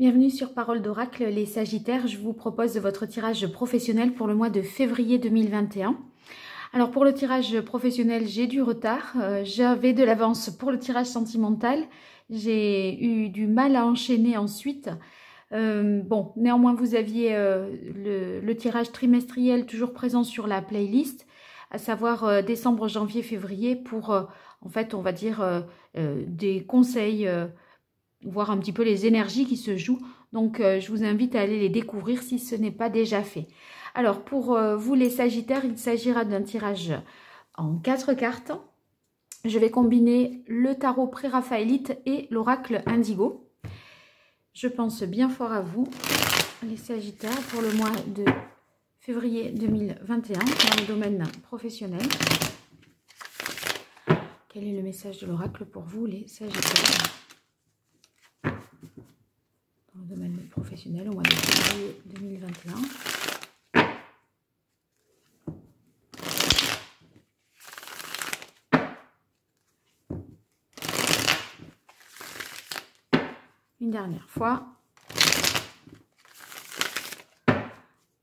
Bienvenue sur Parole d'Oracle, les Sagittaires. Je vous propose votre tirage professionnel pour le mois de février 2021. Alors pour le tirage professionnel, j'ai du retard. J'avais de l'avance pour le tirage sentimental. J'ai eu du mal à enchaîner ensuite. Bon, néanmoins, vous aviez le tirage trimestriel toujours présent sur la playlist, à savoir décembre, janvier, février, pour, en fait, on va dire, des conseils, voir un petit peu les énergies qui se jouent. Donc, je vous invite à aller les découvrir si ce n'est pas déjà fait. Alors, pour vous les Sagittaires, il s'agira d'un tirage en 4 cartes. Je vais combiner le tarot pré-raphaélite et l'oracle indigo. Je pense bien fort à vous, les Sagittaires, pour le mois de février 2021 dans le domaine professionnel. Quel est le message de l'oracle pour vous, les Sagittaires, dans le domaine professionnel au mois de février 2021? Une dernière fois.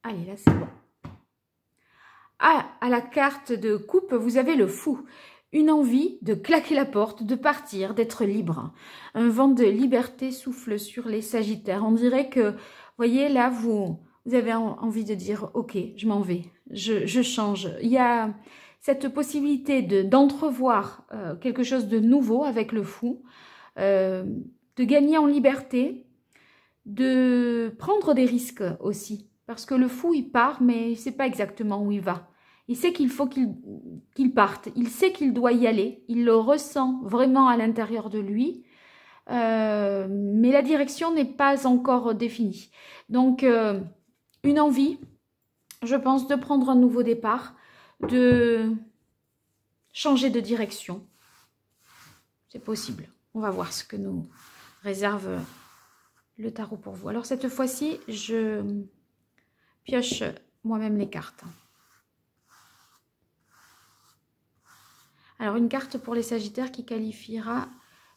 Allez, là c'est bon. Ah, à la carte de coupe, vous avez le fou. Une envie de claquer la porte, de partir, d'être libre. Un vent de liberté souffle sur les Sagittaires. On dirait que, voyez, là, vous avez envie de dire, ok, je m'en vais, je change. Il y a cette possibilité d'entrevoir quelque chose de nouveau avec le fou, de gagner en liberté, de prendre des risques aussi. Parce que le fou, il part, mais il ne sait pas exactement où il va. Il sait qu'il faut qu'il parte. Il sait qu'il doit y aller. Il le ressent vraiment à l'intérieur de lui. Mais la direction n'est pas encore définie. Donc, une envie, je pense, de prendre un nouveau départ, de changer de direction. C'est possible. On va voir ce que nous réserve le tarot pour vous. Alors, cette fois-ci, je pioche moi-même les cartes. Alors, une carte pour les Sagittaires qui qualifiera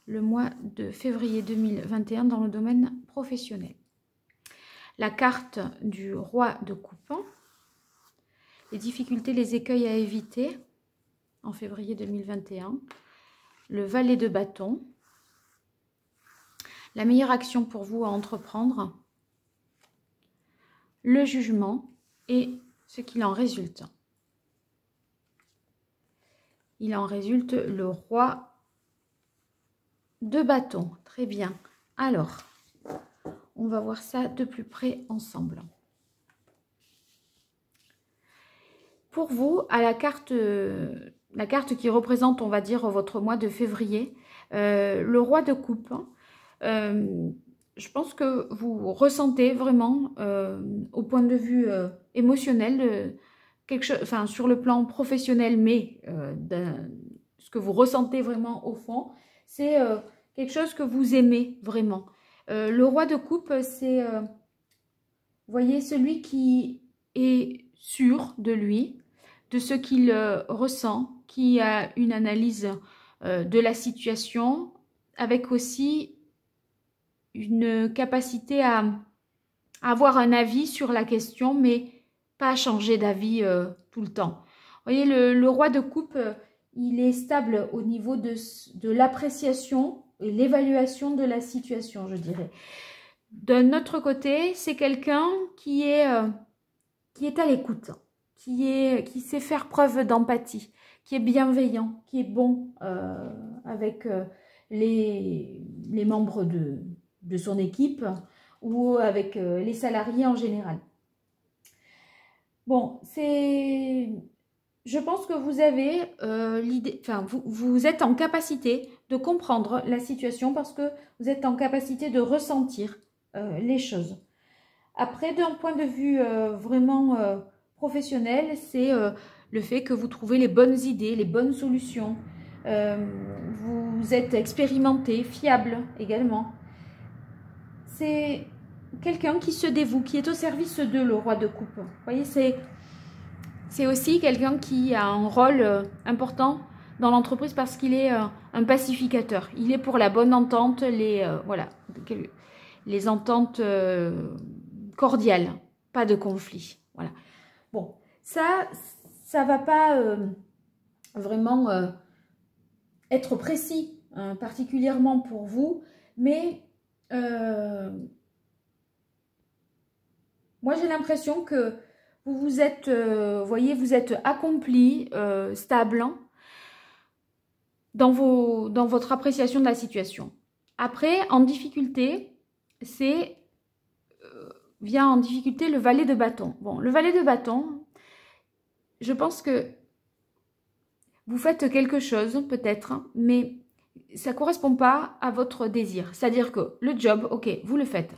le mois de février 2021 dans le domaine professionnel. La carte du roi de coupe. Les difficultés, les écueils à éviter en février 2021. Le valet de bâton. La meilleure action pour vous à entreprendre. Le jugement et ce qu'il en résulte. Il en résulte le roi de bâton. Très bien. Alors, on va voir ça de plus près ensemble. Pour vous, à la carte qui représente, on va dire, votre mois de février, le roi de coupe, je pense que vous ressentez vraiment, au point de vue émotionnel, quelque chose, enfin sur le plan professionnel, mais ce que vous ressentez vraiment au fond, c'est quelque chose que vous aimez vraiment. Le roi de coupe, c'est, vous voyez, celui qui est sûr de lui, de ce qu'il ressent, qui a une analyse de la situation, avec aussi une capacité à avoir un avis sur la question, mais pas à changer d'avis tout le temps. Vous voyez, le roi de coupe, il est stable au niveau de l'appréciation et l'évaluation de la situation, je dirais. D'un autre côté, c'est quelqu'un qui est à l'écoute, qui sait faire preuve d'empathie, qui est bienveillant, qui est bon avec les membres de son équipe ou avec les salariés en général. Bon, je pense que vous avez l'idée, enfin, vous êtes en capacité de comprendre la situation parce que vous êtes en capacité de ressentir les choses. Après, d'un point de vue vraiment professionnel, c'est le fait que vous trouvez les bonnes idées, les bonnes solutions. Vous êtes expérimenté, fiable également. C'est quelqu'un qui se dévoue, qui est au service de le roi de coupe. Vous voyez, c'est aussi quelqu'un qui a un rôle important dans l'entreprise parce qu'il est un pacificateur. Il est pour la bonne entente, voilà. les ententes cordiales, pas de conflit. Voilà. Bon, ça va pas vraiment être précis, hein, particulièrement pour vous, mais moi j'ai l'impression que vous vous êtes, voyez, vous êtes accompli, stable, hein, dans votre appréciation de la situation. Après, en difficulté, vient en difficulté le valet de bâton. Bon, le valet de bâton, je pense que vous faites quelque chose, peut-être, mais ça ne correspond pas à votre désir. C'est-à-dire que le job, ok, vous le faites.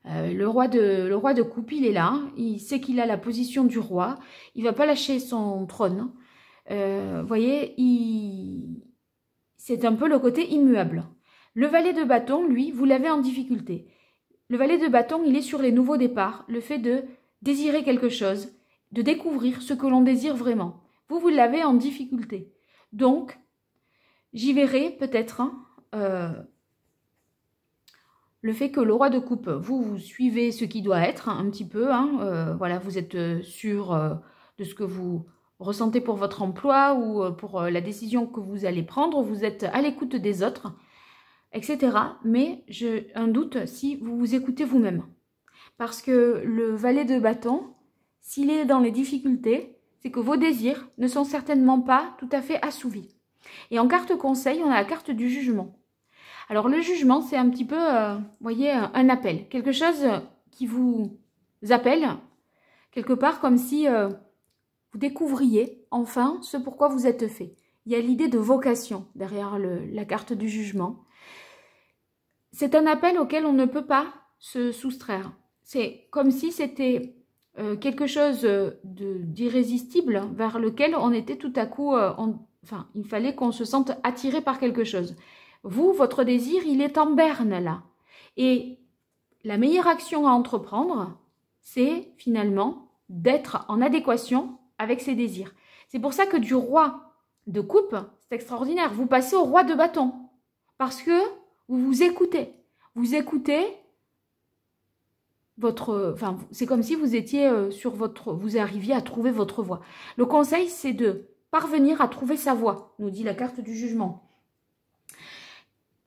Le roi de coupe, il est là, il sait qu'il a la position du roi, il ne va pas lâcher son trône. Vous voyez, c'est un peu le côté immuable. Le valet de bâton, lui, vous l'avez en difficulté. Le valet de bâton, il est sur les nouveaux départs, le fait de désirer quelque chose, de découvrir ce que l'on désire vraiment. Vous l'avez en difficulté. Donc, j'y verrai peut-être le fait que le roi de coupe, vous suivez ce qui doit être un petit peu. Voilà, vous êtes sûr de ce que vous ressentez pour votre emploi ou pour la décision que vous allez prendre. Vous êtes à l'écoute des autres, etc. Mais j'ai un doute si vous vous écoutez vous-même. Parce que le valet de bâton, s'il est dans les difficultés, c'est que vos désirs ne sont certainement pas tout à fait assouvis. Et en carte conseil, on a la carte du jugement. Alors le jugement, c'est un petit peu, vous voyez, un appel. Quelque chose qui vous appelle, quelque part comme si vous découvriez enfin ce pourquoi vous êtes fait. Il y a l'idée de vocation derrière la carte du jugement. C'est un appel auquel on ne peut pas se soustraire. C'est comme si c'était quelque chose d'irrésistible vers lequel on était tout à coup... enfin, il fallait qu'on se sente attiré par quelque chose. Vous, votre désir, il est en berne là. Et la meilleure action à entreprendre, c'est finalement d'être en adéquation avec ses désirs. C'est pour ça que du roi de coupe, c'est extraordinaire. Vous passez au roi de bâton. Parce que vous vous écoutez. Vous écoutez votre... Enfin, c'est comme si vous étiez vous arriviez à trouver votre voie. Le conseil, c'est de parvenir à trouver sa voie, nous dit la carte du jugement.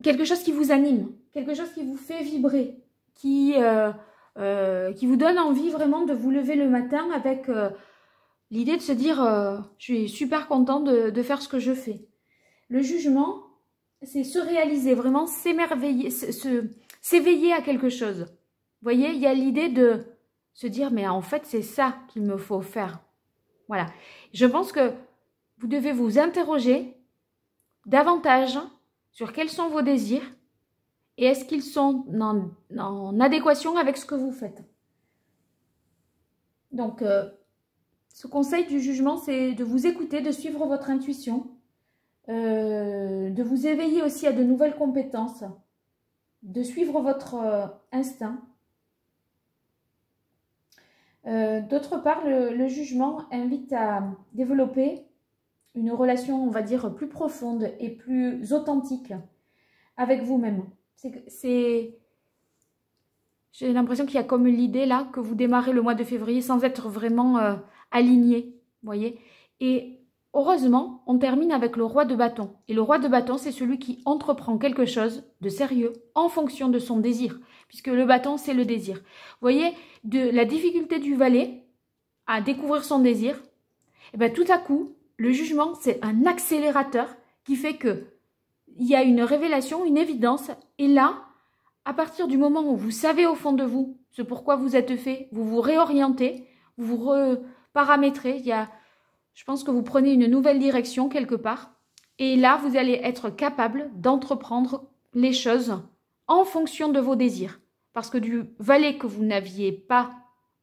Quelque chose qui vous anime, quelque chose qui vous fait vibrer, qui vous donne envie vraiment de vous lever le matin avec l'idée de se dire je suis super content de faire ce que je fais. Le jugement, c'est se réaliser, vraiment s'émerveiller, s'éveiller à quelque chose. Vous voyez, il y a l'idée de se dire mais en fait c'est ça qu'il me faut faire. Voilà. Je pense que vous devez vous interroger davantage sur quels sont vos désirs et est-ce qu'ils sont en adéquation avec ce que vous faites. Donc, ce conseil du jugement, c'est de vous écouter, de suivre votre intuition, de vous éveiller aussi à de nouvelles compétences, de suivre votre instinct. D'autre part, le jugement invite à développer une relation, on va dire, plus profonde et plus authentique avec vous-même. J'ai l'impression qu'il y a comme l'idée là que vous démarrez le mois de février sans être vraiment aligné, vous voyez. Et heureusement, on termine avec le roi de bâton. Et le roi de bâton, c'est celui qui entreprend quelque chose de sérieux en fonction de son désir, puisque le bâton, c'est le désir. Vous voyez, de la difficulté du valet à découvrir son désir, et bien tout à coup, le jugement, c'est un accélérateur qui fait que il y a une révélation, une évidence. Et là, à partir du moment où vous savez au fond de vous ce pourquoi vous êtes fait, vous vous réorientez, vous vous reparamétrez. Je pense que vous prenez une nouvelle direction quelque part. Et là, vous allez être capable d'entreprendre les choses en fonction de vos désirs. Parce que du valet que vous n'aviez pas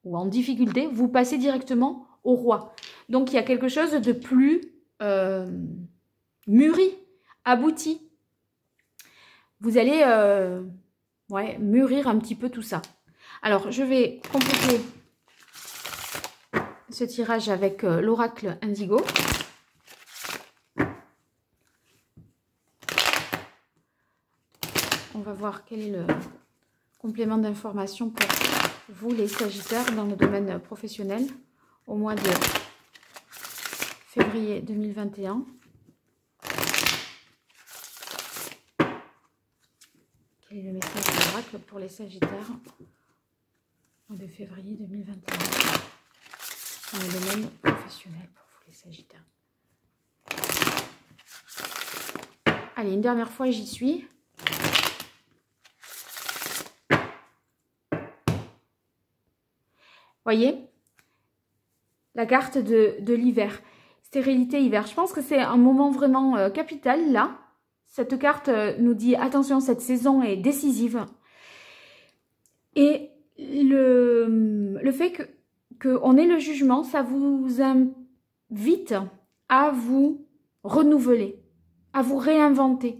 ou en difficulté, vous passez directement au roi. Donc, il y a quelque chose de plus mûri, abouti. Vous allez mûrir un petit peu tout ça. Alors, je vais compléter ce tirage avec l'oracle Indigo. On va voir quel est le complément d'information pour vous les Sagittaires dans le domaine professionnel au mois de février 2021. Quel est le message de l'oracle pour les Sagittaires au mois de février 2021 dans le domaine professionnel pour vous les Sagittaires? Allez, une dernière fois, j'y suis. Voyez, la carte de l'hiver, stérilité hiver. Je pense que c'est un moment vraiment capital là. Cette carte nous dit attention, cette saison est décisive. Et le fait qu'on ait le jugement, ça vous invite à vous renouveler, à vous réinventer.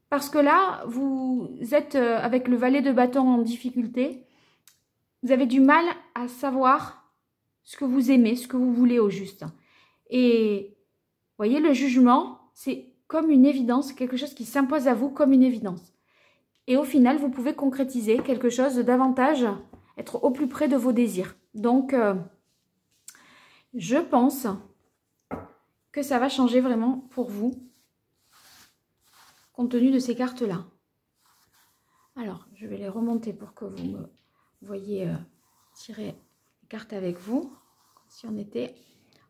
Parce que là, vous êtes avec le valet de bâton en difficulté. Vous avez du mal à savoir ce que vous aimez, ce que vous voulez au juste. Et vous voyez, le jugement, c'est comme une évidence, quelque chose qui s'impose à vous comme une évidence. Et au final, vous pouvez concrétiser quelque chose de davantage, être au plus près de vos désirs. Donc, je pense que ça va changer vraiment pour vous, compte tenu de ces cartes-là. Alors, je vais les remonter pour que vous me voyez tirer les cartes avec vous, comme si on était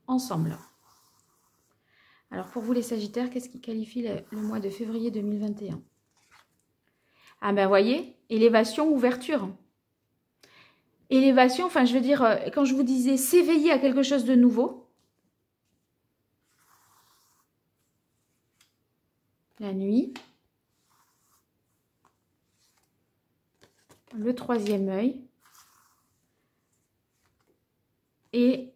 ensemble. Alors, pour vous les Sagittaires, qu'est-ce qui qualifie le mois de février 2021? Ah ben, voyez, élévation, ouverture. Élévation, enfin, je veux dire, quand je vous disais s'éveiller à quelque chose de nouveau, la nuit, le troisième œil et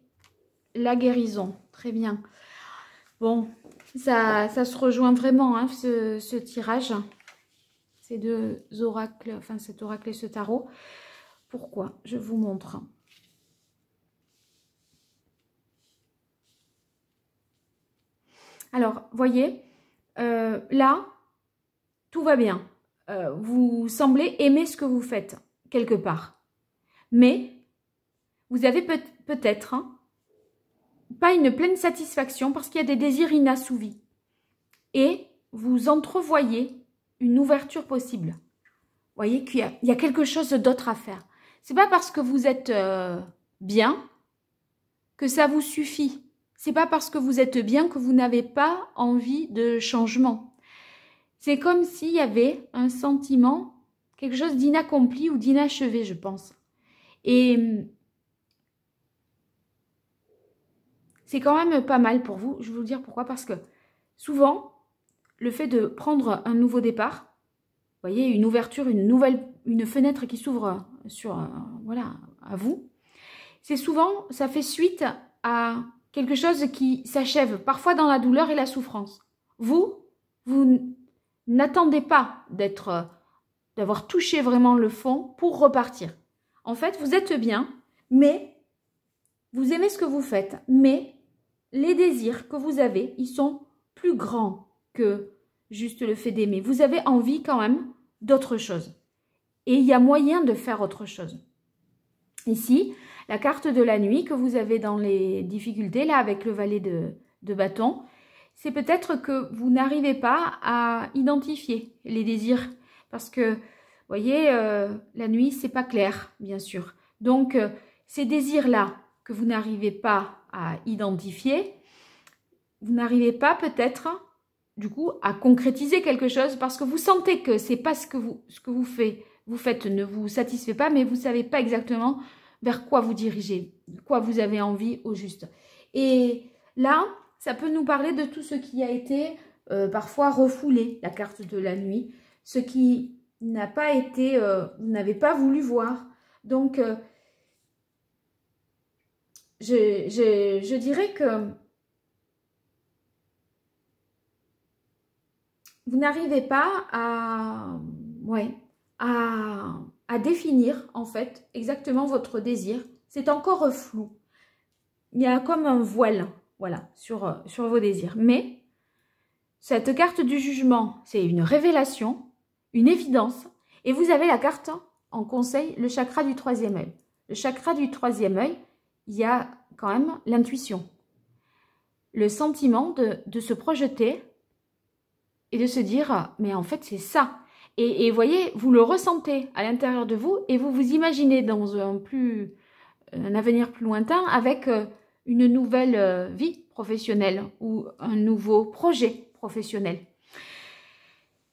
la guérison. Très bien. Bon, ça se rejoint vraiment, hein, ce tirage. Ces deux oracles, enfin cet oracle et ce tarot. Pourquoi? Je vous montre. Alors, voyez, là, tout va bien. Vous semblez aimer ce que vous faites, quelque part. Mais, vous avez peut-être pas une pleine satisfaction parce qu'il y a des désirs inassouvis. Et vous entrevoyez une ouverture possible. Vous voyez qu'il y a quelque chose d'autre à faire. C'est pas parce que vous êtes bien que ça vous suffit. C'est pas parce que vous êtes bien que vous n'avez pas envie de changement. C'est comme s'il y avait un sentiment, quelque chose d'inaccompli ou d'inachevé, je pense. Et c'est quand même pas mal pour vous. Je vais vous dire pourquoi. Parce que souvent, le fait de prendre un nouveau départ, vous voyez, une ouverture, une fenêtre qui s'ouvre sur, voilà, à vous, c'est souvent, ça fait suite à quelque chose qui s'achève, parfois dans la douleur et la souffrance. Vous n'attendez pas d'avoir touché vraiment le fond pour repartir. En fait, vous êtes bien, mais vous aimez ce que vous faites, mais les désirs que vous avez, ils sont plus grands que juste le fait d'aimer. Vous avez envie quand même d'autre chose. Et il y a moyen de faire autre chose. Ici, la carte de la nuit que vous avez dans les difficultés, là, avec le valet de bâton, c'est peut-être que vous n'arrivez pas à identifier les désirs. Parce que, vous voyez, la nuit, c'est pas clair, bien sûr. Donc, ces désirs-là que vous n'arrivez pas à identifier, vous n'arrivez pas peut-être, du coup, à concrétiser quelque chose parce que vous sentez que c'est pas ce que vous faites ne vous satisfait pas, mais vous savez pas exactement vers quoi vous dirigez, de quoi vous avez envie au juste. Et là, ça peut nous parler de tout ce qui a été parfois refoulé, la carte de la nuit, ce qui n'a pas été, vous n'avez pas voulu voir. Donc, je dirais que vous n'arrivez pas à définir en fait exactement votre désir. C'est encore flou. Il y a comme un voile, voilà, sur vos désirs. Mais cette carte du jugement, c'est une révélation, une évidence. Et vous avez la carte en conseil, le chakra du troisième œil. Le chakra du troisième œil, il y a quand même l'intuition. Le sentiment de se projeter et de se dire, mais en fait, c'est ça. Et vous voyez, vous le ressentez à l'intérieur de vous et vous vous imaginez dans un avenir plus lointain avec une nouvelle vie professionnelle ou un nouveau projet professionnel.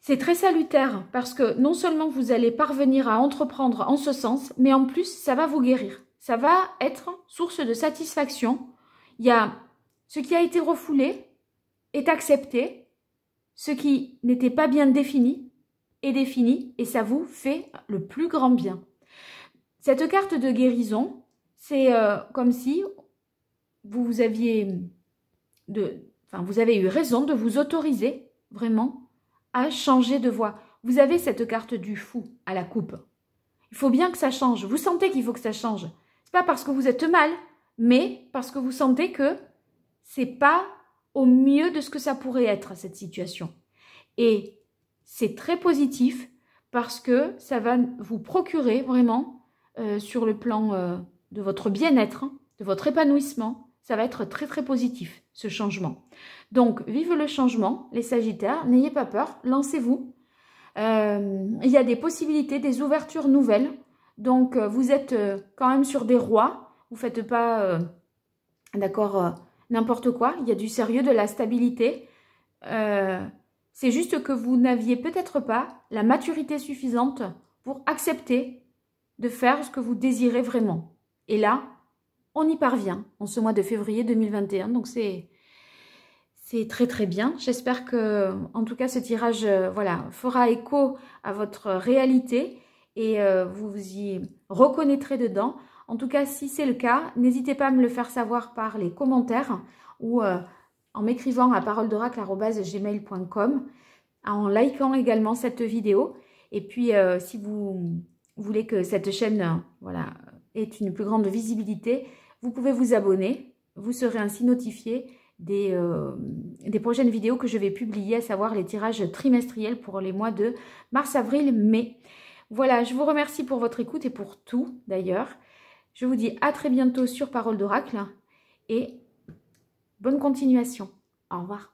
C'est très salutaire parce que non seulement vous allez parvenir à entreprendre en ce sens, mais en plus, ça va vous guérir. Ça va être source de satisfaction. Il y a ce qui a été refoulé est accepté, ce qui n'était pas bien défini est défini et ça vous fait le plus grand bien. Cette carte de guérison, c'est comme si vous avez eu raison de vous autoriser vraiment à changer de voie. Vous avez cette carte du fou à la coupe. Il faut bien que ça change. Vous sentez qu'il faut que ça change. C'est pas parce que vous êtes mal, mais parce que vous sentez que c'est pas au mieux de ce que ça pourrait être, cette situation. Et c'est très positif parce que ça va vous procurer vraiment sur le plan de votre bien-être, de votre épanouissement. Ça va être très très positif, ce changement. Donc, vive le changement, les Sagittaires, n'ayez pas peur, lancez-vous. Il y a des possibilités, des ouvertures nouvelles. Donc, vous êtes quand même sur des rois. Vous ne faites pas, n'importe quoi. Il y a du sérieux, de la stabilité. C'est juste que vous n'aviez peut-être pas la maturité suffisante pour accepter de faire ce que vous désirez vraiment. Et là, on y parvient en ce mois de février 2021. Donc, c'est très très bien. J'espère que, en tout cas, ce tirage fera écho à votre réalité et vous vous y reconnaîtrez dedans. En tout cas, si c'est le cas, n'hésitez pas à me le faire savoir par les commentaires ou en m'écrivant à paroledoracle@gmail.com, en likant également cette vidéo. Et puis, si vous voulez que cette chaîne ait une plus grande visibilité, vous pouvez vous abonner. Vous serez ainsi notifié des prochaines vidéos que je vais publier, à savoir les tirages trimestriels pour les mois de mars, avril, mai. Voilà, je vous remercie pour votre écoute et pour tout d'ailleurs. Je vous dis à très bientôt sur Parole d'Oracle et bonne continuation. Au revoir.